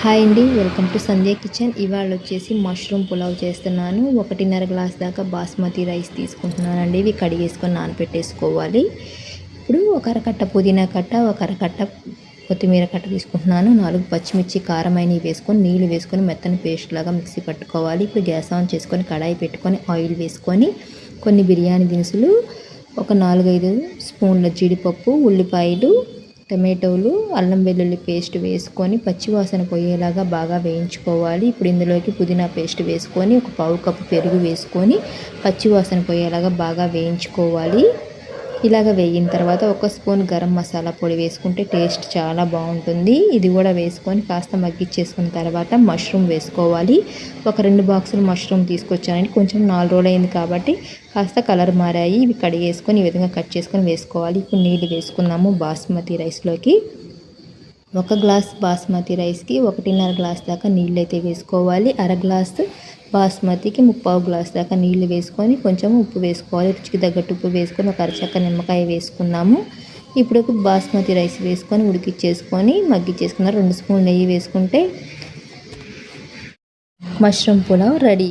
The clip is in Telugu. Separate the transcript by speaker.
Speaker 1: హాయ్ అండి, వెల్కమ్ టు సంధ్య కిచెన్. ఇవాళ వచ్చేసి మష్రూమ్ పులావ్ చేస్తున్నాను. 1.5 గ్లాస్ దాకా బాస్మతి రైస్ తీసుకుంటున్నానండి. ఇవి కడిగేసుకొని నానబెట్టేసుకోవాలి. ఇప్పుడు ఒక అరకట్ట పుదీనా కట్ట, ఒక అరకట్ట కొత్తిమీర కట్ట తీసుకుంటున్నాను. 4 పచ్చిమిర్చి కారమైనవి వేసుకొని నీళ్ళు వేసుకొని మెత్తని పేస్ట్ లాగా మిక్సీ పట్టుకోవాలి. ఇప్పుడు గ్యాస్ ఆన్ చేసుకొని కడాయి పెట్టుకొని ఆయిల్ వేసుకొని కొన్ని బిర్యానీ దినుసులు, ఒక 4-5 స్పూన్ల జీడిపప్పు, ఉల్లిపాయలు, టమాటోలు, అల్లం వెల్లుల్లి పేస్ట్ వేసుకొని పచ్చివాసన పోయేలాగా బాగా వేయించుకోవాలి. ఇప్పుడు ఇందులోకి పుదీనా పేస్ట్ వేసుకొని ఒక పావు కప్పు పెరుగు వేసుకొని పచ్చివాసన పోయేలాగా బాగా వేయించుకోవాలి. ఇలాగ వేగిన తర్వాత 1 స్పూన్ గరం మసాలా పొడి వేసుకుంటే టేస్ట్ చాలా బాగుంటుంది. ఇది కూడా వేసుకొని కాస్త మగ్గిచ్చేసుకున్న తర్వాత మష్రూమ్ వేసుకోవాలి. ఒక 2 బాక్సులు మష్రూమ్ తీసుకొచ్చానండి. కొంచెం 4 రోజులు అయింది కాబట్టి కాస్త కలర్ మారాయి. ఇవి కడిగేసుకొని ఈ విధంగా కట్ చేసుకొని వేసుకోవాలి. ఇప్పుడు నీళ్ళు వేసుకున్నాము బాస్మతి రైస్లోకి. 1 గ్లాస్ బాస్మతి రైస్కి 1.5 గ్లాస్ దాకా నీళ్ళు అయితే వేసుకోవాలి. అర గ్లాసు బాస్మతికి 3/4 గ్లాస్ దాకా నీళ్ళు వేసుకొని కొంచెం ఉప్పు వేసుకోవాలి. రుచికి తగ్గట్టు ఉప్పు వేసుకొని ఒక అరచక్క నిమ్మకాయ వేసుకున్నాము. ఇప్పుడు బాస్మతి రైస్ వేసుకొని ఉడికిచ్చేసుకొని మగ్గిచ్చేసుకున్న 2 స్పూన్లు నెయ్యి వేసుకుంటే మష్రూమ్ పులావ్ రెడీ.